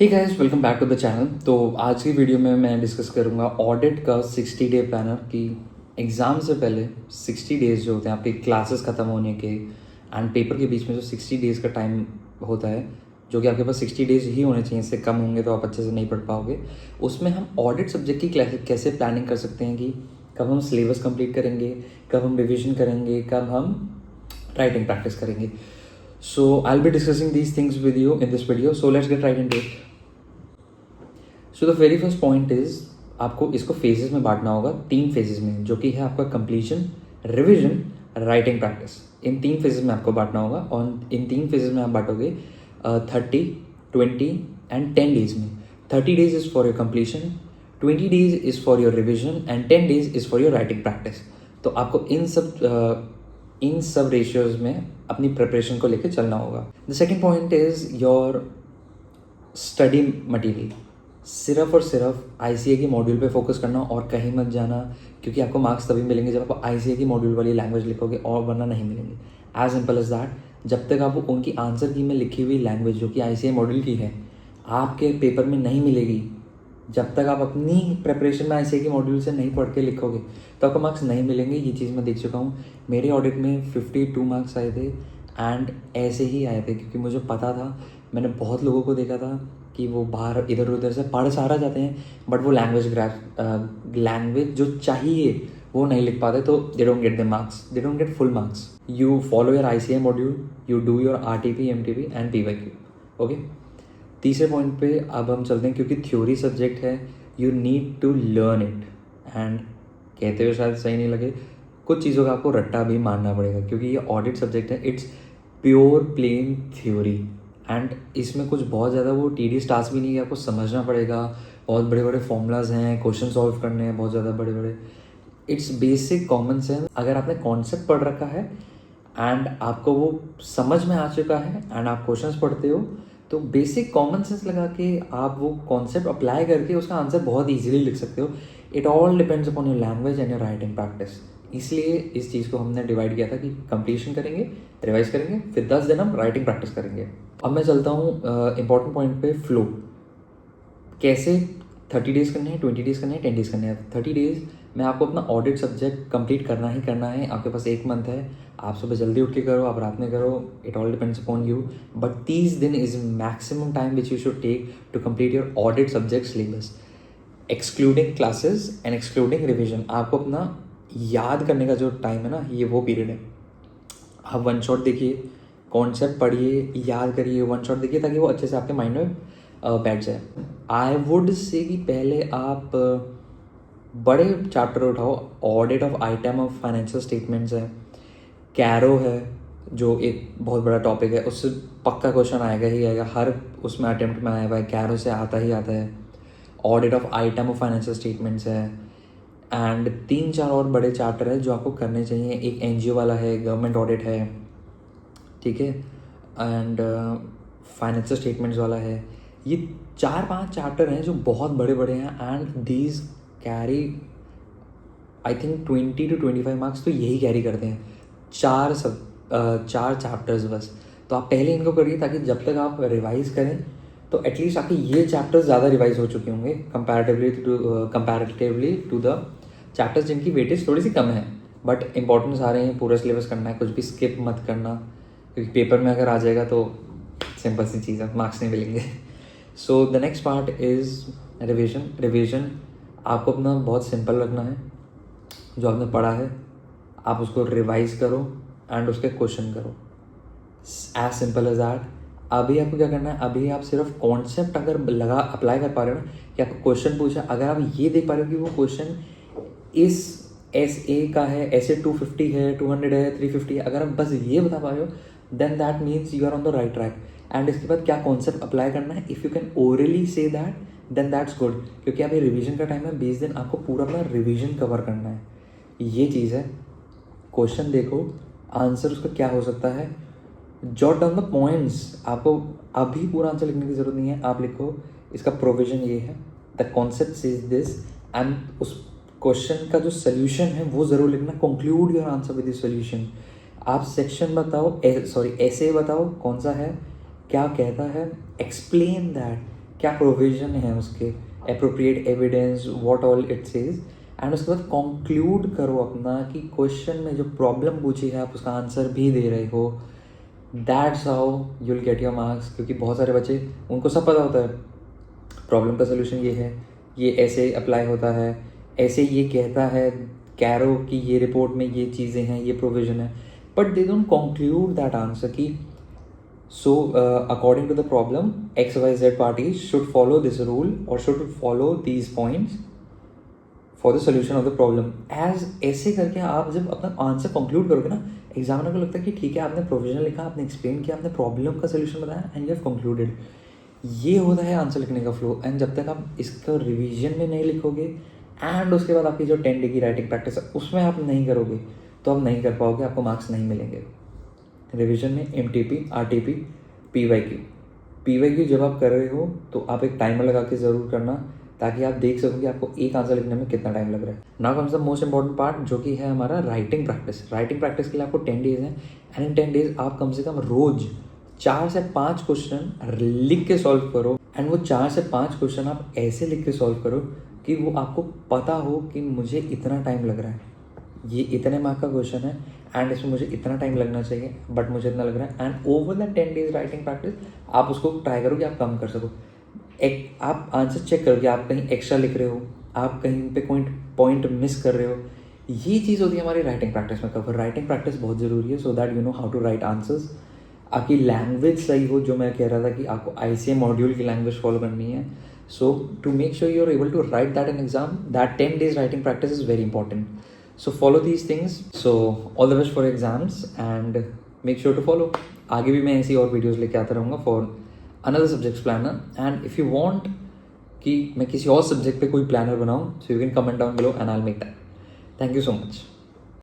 Hey guys, welcome back to the channel. तो आज की वीडियो में मैं डिस्कस करूंगा ऑडिट का 60 डे प्लानर की एग्ज़ाम से पहले 60 डेज़ जो होते हैं आपके क्लासेस ख़त्म होने के एंड पेपर के बीच में जो 60 डेज़ का टाइम होता है, जो कि आपके पास 60 डेज़ ही होने चाहिए, इससे कम होंगे तो आप अच्छे से नहीं पढ़ पाओगे। उसमें हम ऑडिट सब्जेक्ट की कैसे प्लानिंग कर सकते हैं कि कब हम सिलेबस कंप्लीट करेंगे, कब हम रिविजन करेंगे, कब हम राइटिंग प्रैक्टिस करेंगे। So I'll be discussing these things with you in this video. So let's get right into it. So the very first point is आपको इसको फेजेस में बांटना होगा, 3 फेजेस में, जो कि है आपका कंप्लीशन, रिविजन, राइटिंग प्रैक्टिस। इन 3 फेजेस में आपको बांटना होगा और इन 3 फेजेस में आप बांटोगे 30, 20 एंड 10 डेज में। 30 days is for your completion, 20 days is for your revision and 10 days is for your writing practice. तो आपको इन सब रेशियोज में अपनी प्रिपरेशन को लेकर चलना होगा। The second point is your study material. सिर्फ और सिर्फ आईसीए की मॉड्यूल पे फोकस करना और कहीं मत जाना, क्योंकि आपको मार्क्स तभी मिलेंगे जब आप आईसीए की मॉड्यूल वाली लैंग्वेज लिखोगे, और वरना नहीं मिलेंगे। As simple as that. जब तक आप उनकी आंसर की में लिखी हुई लैंग्वेज जो कि आईसीए मॉड्यूल की है आपके पेपर में नहीं मिलेगी, जब तक आप अपनी प्रिपरेशन में आईसीए की मॉड्यूल से नहीं पढ़ के लिखोगे तो आपको मार्क्स नहीं मिलेंगे। ये चीज़ मैं देख चुका हूँ। मेरे ऑडिट में 52 मार्क्स आए थे एंड ऐसे ही आए थे क्योंकि मुझे पता था, मैंने बहुत लोगों को देखा था कि वो बाहर इधर उधर से पढ़ सारा जाते हैं बट वो लैंग्वेज जो चाहिए वो नहीं लिख पाते, तो they don't get the marks, they don't get full marks. You follow your ICA module, you do your RTP, MTP and PYQ. Okay, तीसरे पॉइंट पे अब हम चलते हैं, क्योंकि थ्योरी सब्जेक्ट है, you need to learn it. And कहते हुए शायद सही नहीं लगे, कुछ चीज़ों का आपको रट्टा भी मारना पड़ेगा क्योंकि ये ऑडिट सब्जेक्ट है। It's pure plain theory and इसमें कुछ बहुत ज़्यादा वो टीडियस टास्क भी नहीं है, आपको समझना पड़ेगा। बहुत बड़े बड़े फॉर्मूलाज हैं, क्वेश्चन सॉल्व करने हैं बहुत ज़्यादा बड़े बड़े। It's basic common sense. अगर आपने कॉन्सेप्ट पढ़ रखा है एंड आपको वो समझ में आ चुका है एंड आप क्वेश्चंस पढ़ते हो, तो बेसिक कॉमन सेंस लगा के आप वो कॉन्सेप्ट अप्लाई करके उसका आंसर बहुत ईजिली लिख सकते हो। It all depends upon your language and your writing practice. इसलिए इस चीज़ को हमने डिवाइड किया था कि कंप्लीशन करेंगे, रिवाइज करेंगे, फिर 10 दिन हम राइटिंग प्रैक्टिस करेंगे। अब मैं चलता हूँ इंपॉर्टेंट पॉइंट पे, फ्लो। कैसे 30 डेज़ करने हैं, 20 डेज़ करने हैं, 10 डेज़ करने हैं। 30 डेज़ में आपको अपना ऑडिट सब्जेक्ट कंप्लीट करना ही करना है। आपके पास 1 मंथ है, आप सुबह जल्दी उठ के करो, आप रात में करो, it all depends upon you. But 30 दिन is maximum time which you should take to complete your audit subject syllabus, excluding classes and excluding revision. आपको अपना याद करने का जो टाइम है ना, ये वो पीरियड है। आप वन शॉट देखिए, कॉन्सेप्ट पढ़िए, याद करिए, वन शॉट देखिए ताकि वो अच्छे से आपके माइंड में बैठ जाए। आई वुड से कि पहले आप बड़े चैप्टर उठाओ। Audit of item of financial statements है, कैरो है जो एक बहुत बड़ा टॉपिक है, उससे पक्का क्वेश्चन आएगा ही आएगा, हर उसमें अटेम्प्ट में आया हुआ है, कैरो से आता ही आता है। Audit of item of financial statements है एंड 3-4 और बड़े चैप्टर है जो आपको करने चाहिए। एक एनजीओ वाला है, गवर्नमेंट ऑडिट है, ठीक है, एंड फाइनेंशियल स्टेटमेंट्स वाला है। ये 4-5 चैप्टर हैं जो बहुत बड़े बड़े हैं and these carry I think 20 to 25 marks, तो यही कैरी करते हैं। 4 चैप्टर्स बस। तो आप पहले इनको करिए ताकि जब तक आप रिवाइज करें तो एटलीस्ट आपके ये चैप्टर्स ज़्यादा रिवाइज हो चुके होंगे कंपैरेटिवली टू द चैप्टर्स जिनकी वेटेज थोड़ी सी कम है बट इंपॉर्टेंस आ रहे हैं। पूरा सिलेबस करना है, कुछ भी स्किप मत करना, क्योंकि पेपर में अगर आ जाएगा तो सिंपल सी चीज़ है, मार्क्स नहीं मिलेंगे। So the next part is revision आपको अपना बहुत सिंपल रखना है। जो आपने पढ़ा है आप उसको रिवाइज करो एंड उसके क्वेश्चन करो, एज सिंपल एज दैट। अभी आपको क्या करना है, अभी आप सिर्फ कॉन्सेप्ट अगर अप्लाई कर पा रहे हो ना, कि आपको क्वेश्चन पूछा, अगर आप ये देख पा रहे हो कि वो क्वेश्चन इस SA का है, SA 250 है, 200 है, 350 है, अगर आप बस ये बता पा रहे हो then that means you are on the right track. And इसके बाद क्या कॉन्सेप्ट अप्लाई करना है, if you can orally say that then that's good, क्योंकि अभी रिवीजन का टाइम है, 20 दिन आपको पूरा अपना रिवीजन कवर करना है। ये चीज़ है। क्वेश्चन देखो, आंसर उसका क्या हो सकता है, जॉट डाउन द पॉइंट्स। आपको अभी पूरा आंसर लिखने की ज़रूरत नहीं है, आप लिखो इसका प्रोविजन ये है, the concept is this, and उस क्वेश्चन का जो सोल्यूशन है वो ज़रूर लिखना। Conclude your answer with the solution. आप सेक्शन बताओ, ऐसे बताओ कौन सा है, क्या कहता है, एक्सप्लेन दैट, क्या प्रोविजन है उसके, appropriate evidence, what all it says, and उसके बाद कंक्लूड करो अपना कि क्वेश्चन में जो प्रॉब्लम पूछी है आप उसका आंसर भी दे रहे हो. That's how you will get your marks. क्योंकि बहुत सारे बच्चे, उनको सब पता होता है प्रॉब्लम का सोल्यूशन ये है, ये ऐसे अप्लाई होता है, ऐसे ये कहता है कैरो कि ये रिपोर्ट में ये चीज़ें हैं, ये प्रोविज़न है, but they don't conclude that answer कि so according to the problem XYZ parties should follow this rule और should follow these points for the solution of the problem. As ऐसे करके आप जब अपना आंसर कंक्लूड करोगे ना, एग्जामिनर को लगता है कि ठीक है, आपने प्रोविजन लिखा, आपने एक्सप्लेन किया, आपने प्रॉब्लम का सोल्यूशन बताया एंड यू हैव कंक्लूडेड. ये होता है आंसर लिखने का फ्लो. एंड जब तक आप इसका रिवीजन में नहीं लिखोगे एंड उसके बाद आपकी जो 10 डे की राइटिंग प्रैक्टिस है उसमें आप नहीं करोगे तो आप नहीं कर पाओगे, आपको मार्क्स नहीं मिलेंगे. रिवीजन में MTP, RTP, PYQ जब आप कर रहे हो तो आप एक टाइमर लगा के ज़रूर करना, ताकि आप देख सको कि आपको एक आंसर लिखने में कितना टाइम लग रहा है. Now comes the most important part, जो कि है हमारा राइटिंग प्रैक्टिस. राइटिंग प्रैक्टिस के लिए आपको 10 डेज हैं एंड इन 10 डेज आप कम से कम रोज़ 4 से 5 क्वेश्चन लिख के सॉल्व करो. एंड वो 4 से 5 क्वेश्चन आप ऐसे लिख के सॉल्व करो कि वो आपको पता हो कि मुझे इतना टाइम लग रहा है, ये इतने मार्क का क्वेश्चन है एंड इसमें मुझे इतना टाइम लगना चाहिए बट मुझे इतना लग रहा है. And over the 10 days writing practice आप उसको ट्राई करो कि आप कम कर सको. एक आप आंसर चेक करो कि आप कहीं एक्स्ट्रा लिख रहे हो, आप कहीं पे पॉइंट मिस कर रहे हो. ये चीज़ होती है हमारी राइटिंग प्रैक्टिस में कवर. राइटिंग प्रैक्टिस बहुत ज़रूरी है so that you know how to write answers. आपकी लैंग्वेज सही हो, जो मैं कह रहा था कि आपको ICA मॉड्यूल की लैंग्वेज फॉलो करनी है. So to make sure you are able to write that in exam, that 10 days writing practice is very important. So follow these things. So all the best for exams and make sure to follow. आगे भी मैं ऐसी और videos लेके आता रहूँगा for another subjects planner. And if you want कि मैं किसी और सब्जेक्ट पे कोई प्लानर बनाऊँ, so you can comment down below and I'll make that. Thank you so much.